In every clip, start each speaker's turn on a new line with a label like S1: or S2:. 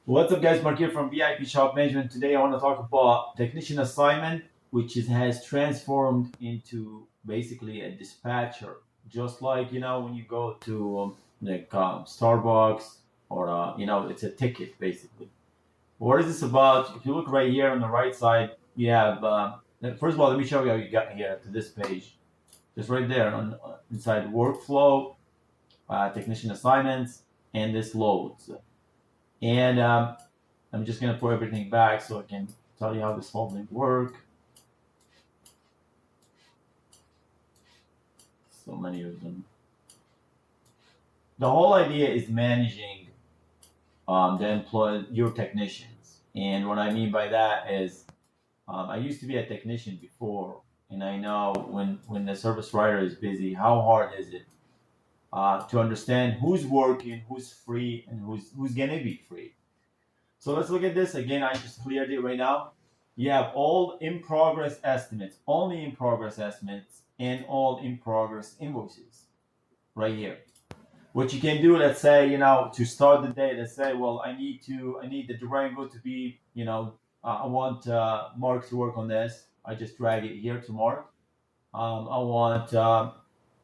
S1: What's up, guys? Mark here from VIP Shop Management. Today, I want to talk about technician assignment, which has transformed into basically a dispatcher. Just like when you go to Starbucks or it's a ticket basically. What is this about? If you look right here on the right side, you have. First of all, let me show you how you got here to this page. Just right there on inside workflow, technician assignments, and this loads. And I'm just gonna put everything back so I can tell you how this whole thing work. So many of them. The whole idea is managing your technicians, and what I mean by that is I used to be a technician before, and I know when the service writer is busy, how hard is it to understand who's working, who's free, and who's gonna be free. So let's look at this again. I just cleared it right now. You have all in progress estimates, only in progress estimates, and all in progress invoices right here. What you can do, let's say, to start the day, let's say, well, I need the Durango to be, I want Mark to work on this. I just drag it here to Mark. I want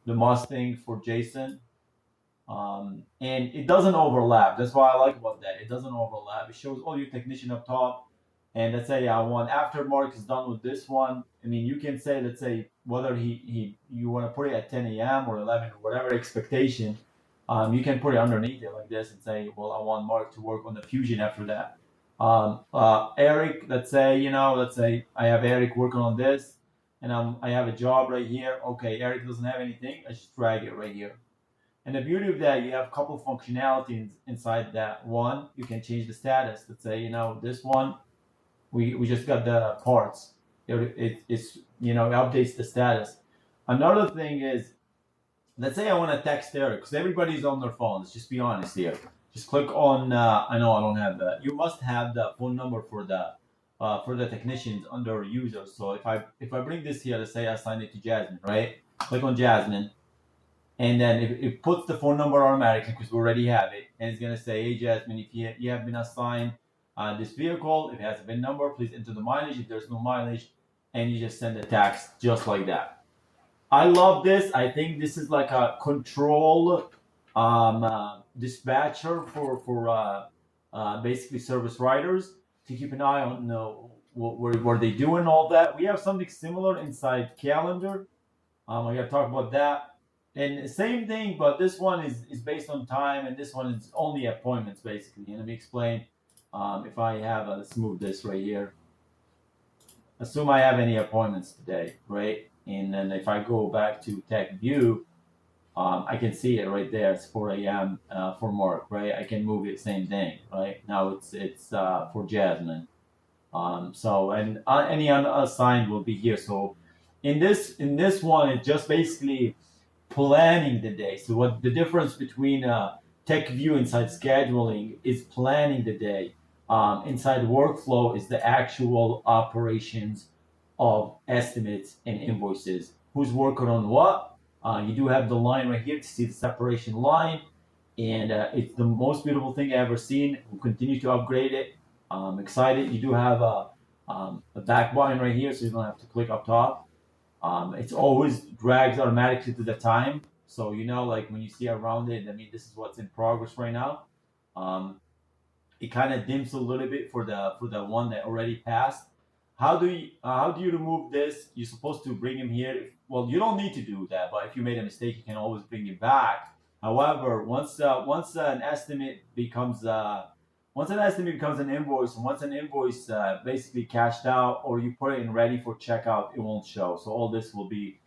S1: the Mustang for Jason. And it doesn't overlap. That's what I like about that. It doesn't overlap. It shows all your technician up top. And let's say I want after Mark is done with this one. I mean, you can say, let's say whether you want to put it at 10 a.m. or 11 or whatever expectation. You can put it underneath it like this and say, well, I want Mark to work on the fusion after that. Eric, let's say I have Eric working on this, and I have a job right here. Okay, Eric doesn't have anything. I just drag it right here. And the beauty of that, you have a couple of functionalities inside that. One, you can change the status. Let's say, this one, we just got the parts. It's, it updates the status. Another thing is, let's say I want to text Eric, because everybody's on their phone. Let's just be honest here. Just click on, I know I don't have that. You must have the phone number for the technicians under users. So if I bring this here, let's say I assign it to Jasmine, right? Click on Jasmine, and then it puts the phone number automatically because we already have it, and it's going to say, hey Jasmine, if you have been assigned this vehicle, if it has a VIN number, please enter the mileage. If there's no mileage, and you just send a text just like that. I love this. I think this is like a control dispatcher for basically service riders to keep an eye on what they do and all that. We have something similar inside calendar. I got to talk about that. And same thing, but this one is based on time, and this one is only appointments basically. And let me explain. If I have, let's move this right here. Assume I have any appointments today, right? And then if I go back to Tech View, I can see it right there. It's 4 a.m. For Mark, right? I can move it, same thing, right? Now it's for Jasmine. So and any unassigned will be here. So in this one, it's just basically planning the day. So what the difference between Tech View inside scheduling is planning the day. Inside workflow is the actual operations of estimates and invoices. Who's working on what? You do have the line right here to see the separation line, and it's the most beautiful thing I've ever seen. We'll continue to upgrade it. I'm excited. You do have a back button right here, so you don't have to click up top. It's always drags automatically to the time. So like when you see around it, I mean, this is what's in progress right now. Um, it kind of dims a little bit for the one that already passed. How do you remove this? You're supposed to bring him here. Well, you don't need to do that, but if you made a mistake, you can always bring it back. However, once an estimate becomes an invoice, and once an invoice basically cashed out, or you put it in ready for checkout, it won't show. So all this will be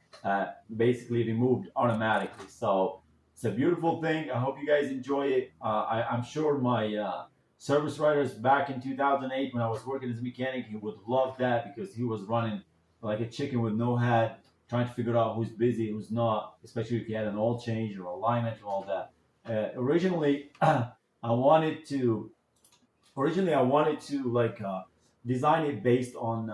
S1: basically removed automatically. So it's a beautiful thing. I hope you guys enjoy it. I'm sure my service writers back in 2008 when I was working as a mechanic, he would love that because he was running like a chicken with no head, trying to figure out who's busy, who's not, especially if you had an oil change or alignment and all that. Originally, I wanted to like design it based on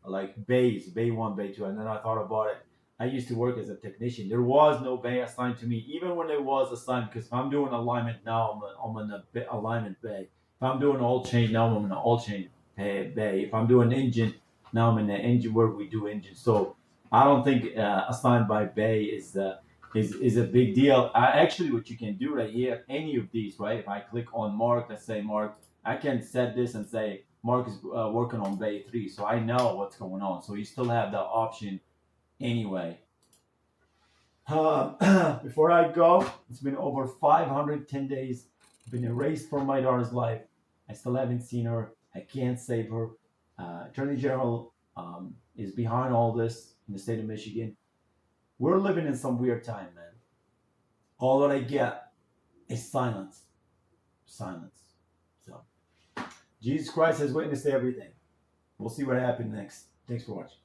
S1: like bay one, bay two, and then I thought about it. I used to work as a technician. There was no bay assigned to me, even when it was assigned. Because if I'm doing alignment now, I'm in the alignment bay. If I'm doing oil change now, I'm in the oil change bay. If I'm doing engine now, I'm in the engine where we do engine. So I don't think assigned by bay is a big deal. Actually, what you can do right here, any of these, right? If I click on Mark, let's say Mark, I can set this and say Mark is working on bay 3, so I know what's going on. So you still have the option anyway. Before I go, it's been over 510 days. Been erased from my daughter's life. I still haven't seen her. I can't save her. Attorney General is behind all this in the state of Michigan. We're living in some weird time, man. All that I get is silence. Silence. So, Jesus Christ has witnessed everything. We'll see what happens next. Thanks for watching.